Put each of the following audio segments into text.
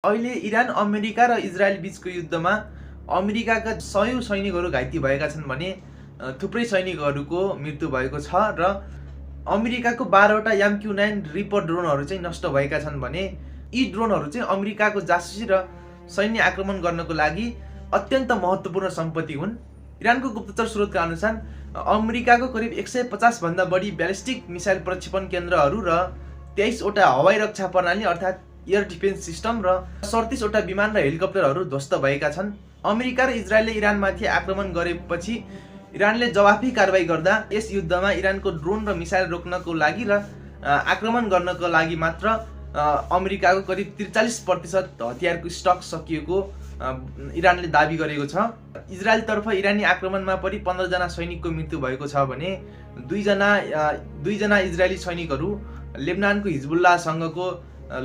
अहिले Iran, America र Israel बीचको युद्धमा अमेरिकाका 100औं सैनिकहरू घाइते भएका छन् भने थुप्रै सैनिकहरूको मृत्यु भएको छ र अमेरिकाको 12वटा MQ-9 रिपर ड्रोनहरू चाहिँ नष्ट भएका छन् भने यी ड्रोनहरू चाहिँ अमेरिकाको जासुसी र सैन्य आक्रमण गर्नको लागि अत्यन्त महत्त्वपूर्ण सम्पत्ति हुन्। इरानको गुप्तचर स्रोतका अनुसार अमेरिकाको करिब 150 भन्दा बढी ब्यालिस्टिक मिसाइल प्रक्षेपण केन्द्रहरू र 23वटा हवाई रक्षा प्रणाली अर्थात् एयर डिफेन्स सिस्टम र 37वटा विमान र हेलिकप्टरहरू ध्वस्त भएका छन्। अमेरिका र इजरायलले इरानमाथि आक्रमण गरेपछि इरानले जवाफी कारबाही गर्दा यस युद्धमा इरानको ड्रोन र मिसाइल रोक्नको लागि र आक्रमण गर्नको लागि मात्र अमेरिकाको करिब 43% हतियारको स्टक सकिएको इरानले दाबी गरेको छ। इजरायलतर्फ इरानी आक्रमणमा परि 15 जना सैनिकको मृत्यु भएको छ भने दुईजना इजरायली सैनिकहरू लेबनानको हिजबुल्लाहसँगको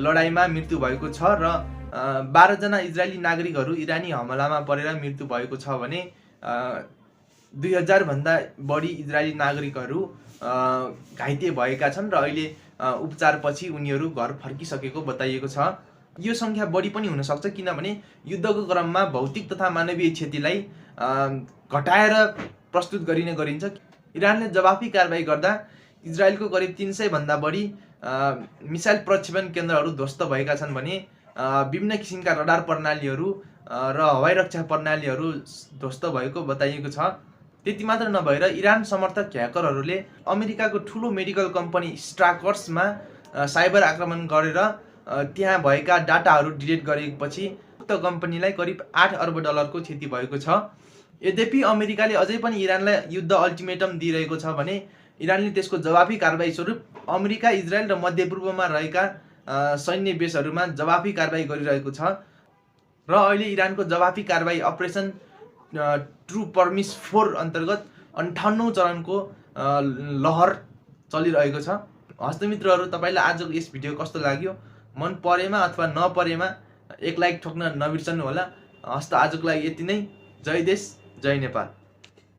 लडाईँमा मृत्यु भएको छ र 12 जना इजरायली नागरिकहरू इरानी हमलामा परेर मृत्यु भएको छ भने 2000 भन्दा बढी इजरायली नागरिकहरू घाइते भएका छन् र अहिले उपचारपछि उनीहरू घर फर्किसकेको बताइएको छ। यो संख्या बढी पनि हुन सक्छ किनभने युद्धको क्रममा भौतिक तथा मानवीय क्षतिलाई घटाएर प्रस्तुत गरिन्छ। इरानले जवाफी कारबाही गर्दा इजरायलको करिब 300 भन्दा बढी मिसाइल प्रक्षेपण केन्द्रहरू ध्वस्त भएका छन् भने विभिन्न किसिमका रडार प्रणालीहरू र हवाई रक्षा प्रणालीहरू ध्वस्त भएको बताइएको छ। त्यति मात्र नभएर इरान समर्थक ह्याकरहरूले अमेरिकाको ठुलो मेडिकल कम्पनी स्ट्राकर्समा साइबर आक्रमण गरेर त्यहाँ भएका डाटाहरू डिलिट गरेपछि उक्त कम्पनीलाई करिब $8 अर्ब को क्षति भएको छ। यद्यपि अमेरिकाले अझै पनि इरानलाई युद्ध अल्टिमेटम दिइरहेको छ भने इरानले त्यसको जवाफी कारबाही स्वरूप अमेरिका, इजरायल र मध्यपूर्वमा रहेका सैन्य बेसहरूमा जवाफी कारबाही गरिरहेको छ र अहिले इरानको जवाफी कारबाही अपरेसन ट्रु प्रमिस 4 अन्तर्गत 58औं चरणको लहर चलिरहेको छ। हस्त मित्रहरू, तपाईलाई आजको यस भिडियो कस्तो लाग्यो? मन परेमा अथवा नपरेमा एक लाइक ठोक्न नबिर्सनु होला। हस्त आजको लागि यति नै। जय देश, जय नेपाल।